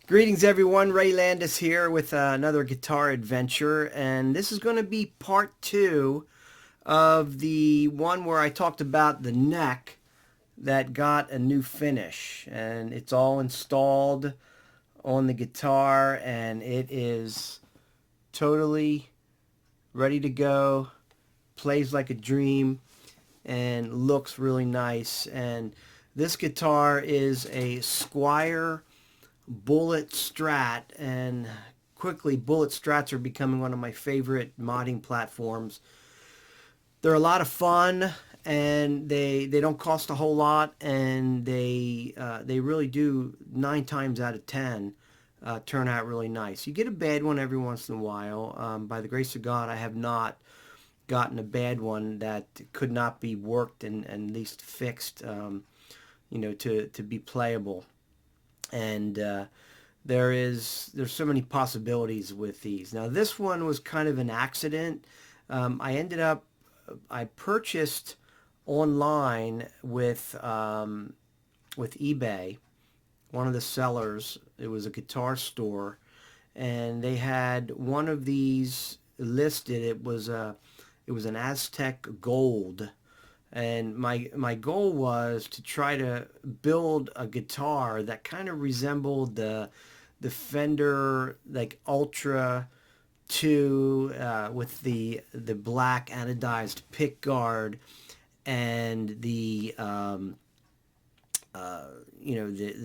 Greetings everyone, Ray Landis here with another guitar adventure, and this is going to be part two of the one where I talked about the neck that got a new finish, and it's all installed on the guitar and it is totally ready to go, plays like a dream and looks really nice. And this guitar is a Squier Bullet Strat, and quickly Bullet Strats are becoming one of my favorite modding platforms. They're a lot of fun, and they don't cost a whole lot, and they really do 9 times out of 10 turn out really nice. You get a bad one every once in a while. By the grace of God, I have not gotten a bad one that could not be worked and at least fixed, to be playable. And there's so many possibilities with these. Now this one was kind of an accident. I purchased online with eBay. One of the sellers, it was a guitar store, and they had one of these listed. It was an Aztec Gold, and my goal was to try to build a guitar that kind of resembled the Fender like Ultra 2 with the black anodized pick guard and the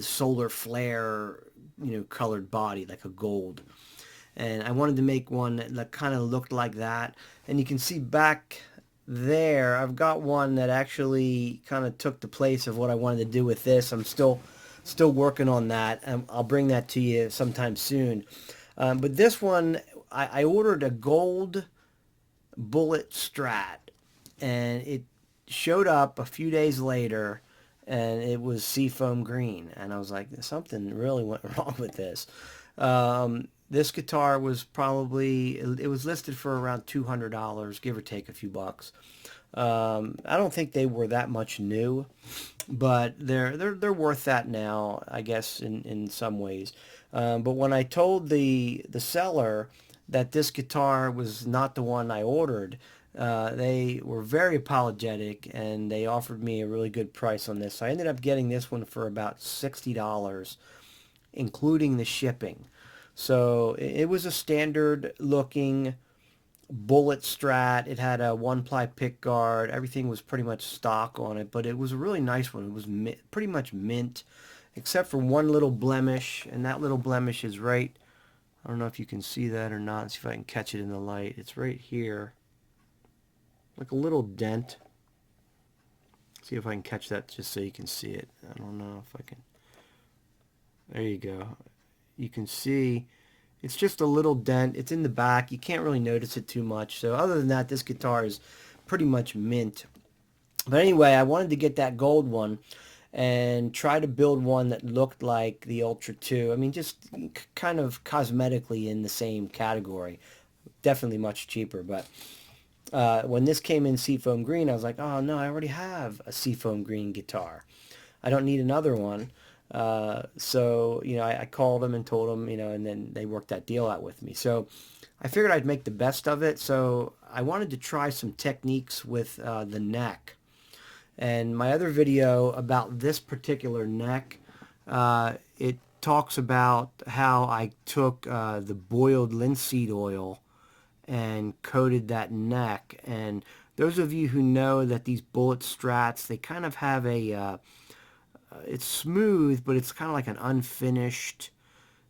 solar flare colored body like a gold. And I wanted to make one that kind of looked like that. And you can see back there, I've got one that actually kind of took the place of what I wanted to do with this. I'm still working on that. I'll bring that to you sometime soon. But this one, I ordered a gold Bullet Strat, and it showed up a few days later, and it was Seafoam green. And I was like, something really went wrong with this. This guitar was it was listed for around $200, give or take a few bucks. I don't think they were that much new, but they're worth that now, I guess, in some ways. But when I told the seller that this guitar was not the one I ordered, they were very apologetic and they offered me a really good price on this. So I ended up getting this one for about $60, including the shipping. So it was a standard looking Bullet Strat. It had a one ply pick guard. Everything was pretty much stock on it, but it was a really nice one. It was pretty much mint, except for one little blemish, and that little blemish is right. I don't know if you can see that or not. Let's see if I can catch it in the light. It's right here, like a little dent. See if I can catch that just so you can see it. I don't know if I can. There you go. You can see it's just a little dent. It's in the back. You can't really notice it too much. So other than that, this guitar is pretty much mint. But anyway, I wanted to get that gold one and try to build one that looked like the Ultra 2. I mean, just kind of cosmetically in the same category. Definitely much cheaper. But when this came in Seafoam green, I was like, oh no, I already have a Seafoam green guitar. I don't need another one. So, I called them and told them, and then they worked that deal out with me. So I figured I'd make the best of it. So I wanted to try some techniques with the neck. And my other video about this particular neck, it talks about how I took the boiled linseed oil and coated that neck. And those of you who know that these Bullet Strats, they kind of have it's smooth, but it's kind of like an unfinished.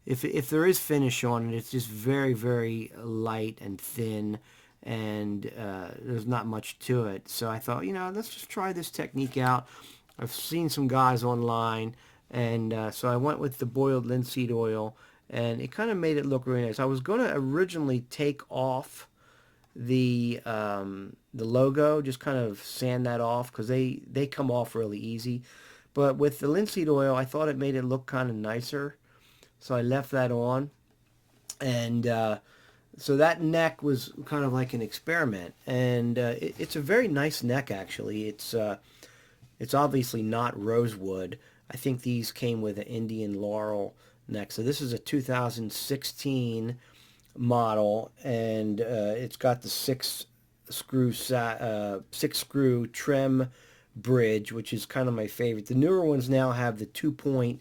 If there is finish on it, it's just very, very light and thin, and there's not much to it. So I thought, let's just try this technique out. I've seen some guys online, and so I went with the boiled linseed oil, and it kind of made it look really nice. I was going to originally take off the logo, just kind of sand that off because they come off really easy. But with the linseed oil, I thought it made it look kind of nicer, so I left that on. And so that neck was kind of like an experiment, and it's a very nice neck actually. It's obviously not rosewood. I think these came with an Indian laurel next. So this is a 2016 model, and it's got the six screw trim bridge, which is kind of my favorite. The newer ones now have the 2-point,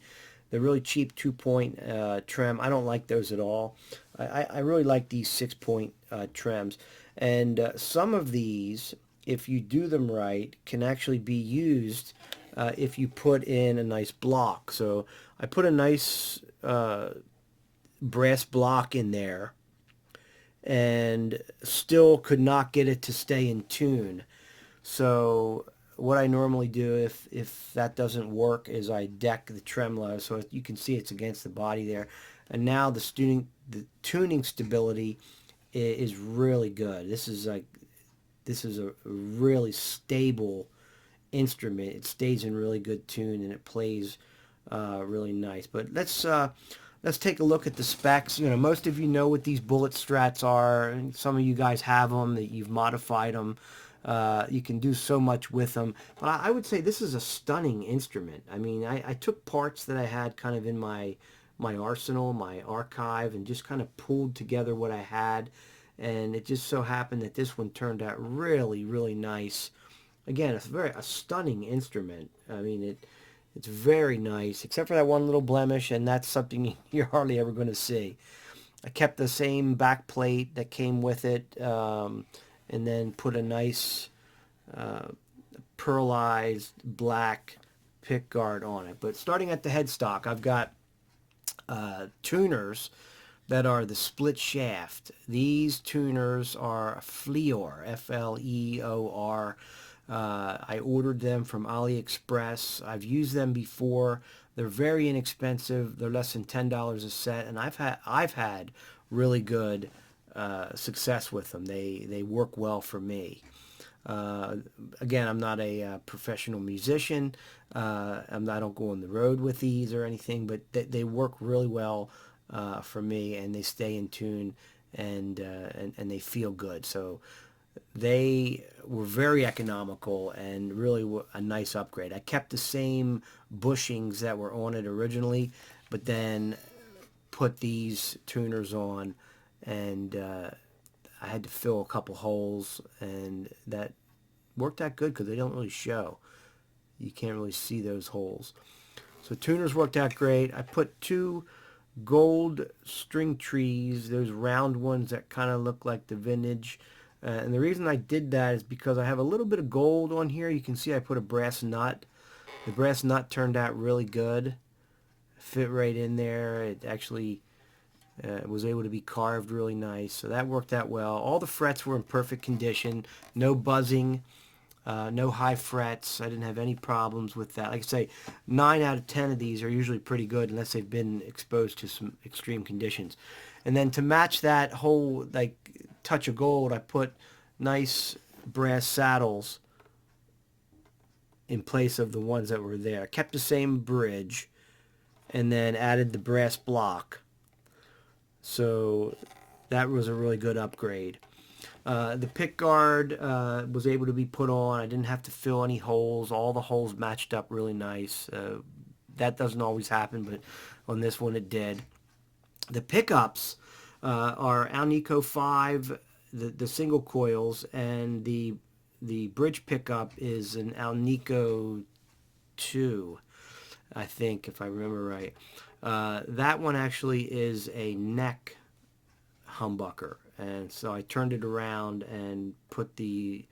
the really cheap 2-point trim. I don't like those at all. I really like these 6-point trims, and some of these, if you do them right, can actually be used if you put in a nice block. So I put a nice brass block in there and still could not get it to stay in tune. So what I normally do if that doesn't work is I deck the tremolo so you can see it's against the body there. And now the tuning stability is really good. This is a really stable instrument. It stays in really good tune and it plays really nice. But let's take a look at the specs. You know, most of you know what these bullet strats are. Some of you guys have them, that you've modified them. You can do so much with them. But I would say this is a stunning instrument. I mean, I took parts that I had kind of in my arsenal, my archive, and just kind of pulled together what I had. And it just so happened that this one turned out really, really nice. Again, it's a stunning instrument. I mean, it's very nice, except for that one little blemish, and that's something you're hardly ever going to see. I kept the same back plate that came with it, and then put a nice pearlized black pick guard on it. But starting at the headstock, I've got tuners that are the split shaft. These tuners are Fleor, Fleor. I ordered them from AliExpress. I've used them before. They're very inexpensive. They're less than $10 a set, and I've had really good success with them. They work well for me. Again, I'm not a professional musician. I don't go on the road with these or anything, but they work really well for me, and they stay in tune, and they feel good. So they were very economical and really a nice upgrade. I kept the same bushings that were on it originally, but then put these tuners on, and I had to fill a couple holes, and that worked out good because they don't really show. You can't really see those holes. So tuners worked out great. I put 2 gold string trees, those round ones that kind of look like the vintage. And the reason I did that is because I have a little bit of gold on here. You can see I put a brass nut. The brass nut turned out really good. Fit right in there. It actually was able to be carved really nice. So that worked out well. All the frets were in perfect condition. No buzzing. No high frets. I didn't have any problems with that. Like I say, 9 out of 10 of these are usually pretty good unless they've been exposed to some extreme conditions. And then to match that whole touch of gold, I put nice brass saddles in place of the ones that were there. Kept the same bridge and then added the brass block. So that was a really good upgrade. The pick guard was able to be put on. I didn't have to fill any holes. All the holes matched up really nice. That doesn't always happen, but on this one it did. The pickups are Alnico 5, the single coils, and the bridge pickup is an Alnico 2, I think, if I remember right. That one actually is a neck humbucker, and so I turned it around and put the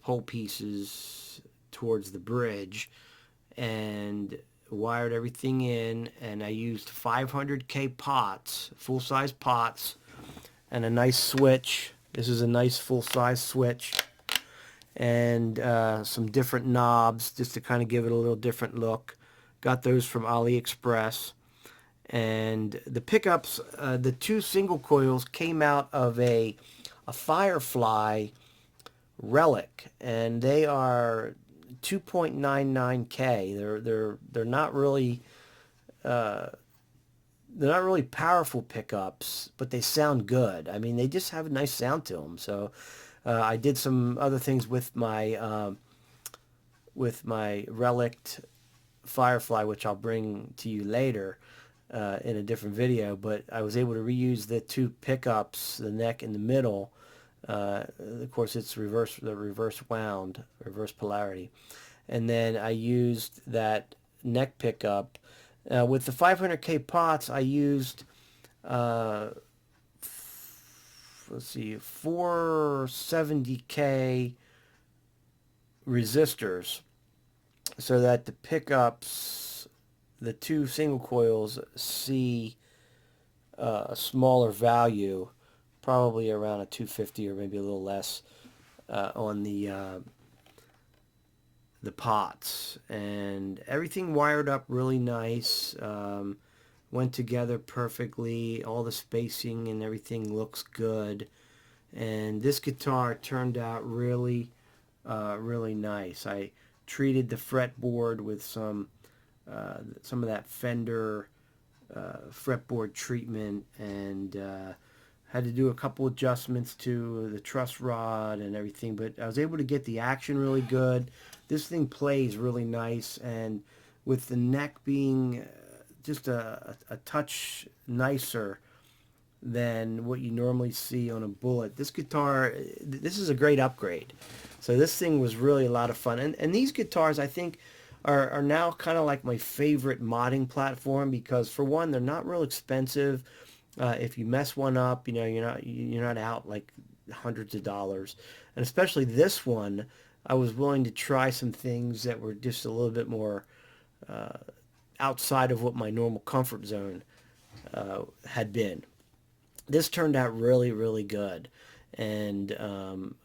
pole pieces towards the bridge and wired everything in, and I used 500K pots, full-size pots, and a nice switch. This is a nice full-size switch, and some different knobs just to kind of give it a little different look. Got those from AliExpress. And the pickups, the 2 single coils came out of a Firefly relic, and they are 2.99K. They're not really powerful pickups, but they sound good. I mean, they just have a nice sound to them. So I did some other things with my relic Firefly, which I'll bring to you later in a different video, but I was able to reuse the two pickups, the neck and the middle. Of course, it's the reverse wound, reverse polarity. And then I used that neck pickup. With the 500K pots, I used, let's see, 470K resistors, so that the pickups, the two single coils, see a smaller value, probably around a 250 or maybe a little less on the pots. And everything wired up really nice, went together perfectly. All the spacing and everything looks good. And this guitar turned out really, really nice. I treated the fretboard with some of that Fender fretboard treatment, and had to do a couple adjustments to the truss rod and everything, but I was able to get the action really good. This thing plays really nice, and with the neck being just a touch nicer than what you normally see on a Bullet, this guitar, this is a great upgrade. So this thing was really a lot of fun. And these guitars, I think, are now kind of like my favorite modding platform, because for one, they're not real expensive. If you mess one up, you know, you're not out like hundreds of dollars. And especially this one, I was willing to try some things that were just a little bit more outside of what my normal comfort zone had been. This turned out really, really good. And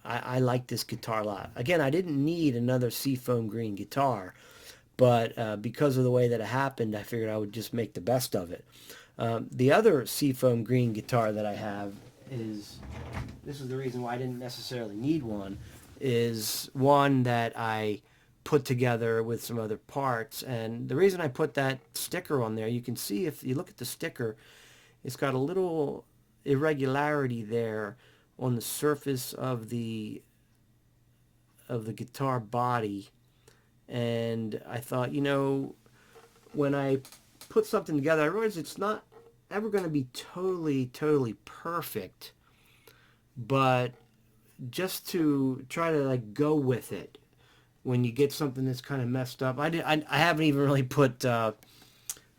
I like this guitar a lot. Again, I didn't need another Seafoam green guitar, but because of the way that it happened, I figured I would just make the best of it. The other Seafoam green guitar that I have is, this is the reason why I didn't necessarily need one, is one that I put together with some other parts. And the reason I put that sticker on there, you can see if you look at the sticker, it's got a little irregularity there on the surface of the guitar body. And I thought, you know, when I put something together, I realized it's not ever going to be totally perfect, but just to try to like go with it when you get something that's kind of messed up. I haven't even really put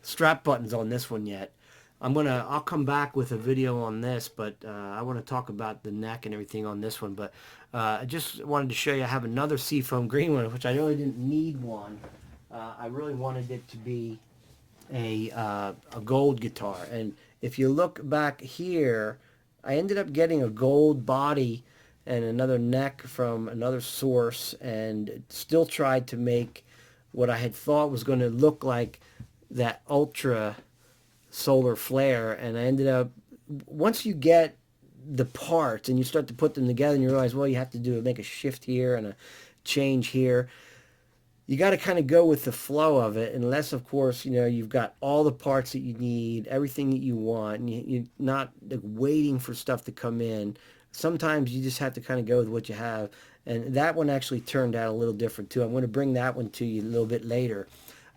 strap buttons on this one yet. I'll come back with a video on this, but I want to talk about the neck and everything on this one. But I just wanted to show you I have another Seafoam green one, which I really didn't need one. I really wanted it to be a gold guitar. And if you look back here, I ended up getting a gold body and another neck from another source, and still tried to make what I had thought was going to look like that Ultra solar flare. And I ended up, once you get the parts and you start to put them together and you realize, well, you have to make a shift here and a change here, you got to kind of go with the flow of it, unless of course, you know, you've got all the parts that you need, everything that you want, and you're not like waiting for stuff to come in. Sometimes you just have to kind of go with what you have. And that one actually turned out a little different too. I'm going to bring that one to you a little bit later.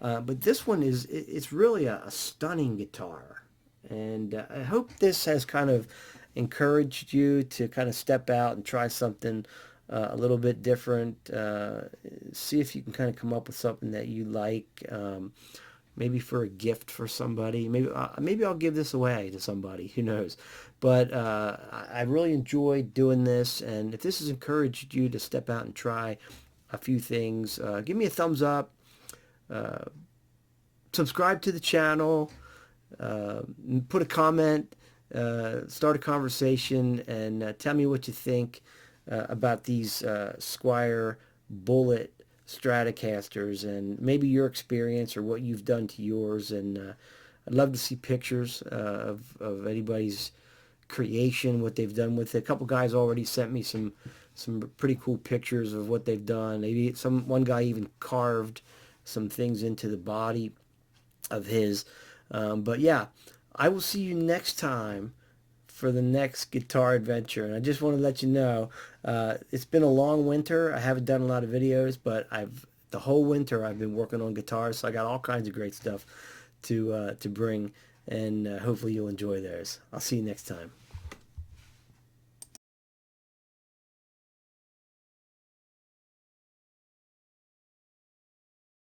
But this one it's really a stunning guitar. And I hope this has kind of encouraged you to kind of step out and try something a little bit different. See if you can kind of come up with something that you like. Maybe for a gift for somebody. Maybe I'll give this away to somebody. Who knows? But I really enjoyed doing this. And if this has encouraged you to step out and try a few things, give me a thumbs up. Subscribe to the channel, put a comment, start a conversation, and tell me what you think about these Squier Bullet Stratocasters, and maybe your experience or what you've done to yours. And I'd love to see pictures of anybody's creation, what they've done with it. A couple guys already sent me some pretty cool pictures of what they've done. Maybe one guy even carved some things into the body of his. But yeah, I will see you next time for the next guitar adventure. And I just want to let you know, it's been a long winter. I haven't done a lot of videos, but I've the whole winter I've been working on guitars, so I got all kinds of great stuff to bring, and hopefully you'll enjoy theirs. I'll see you next time.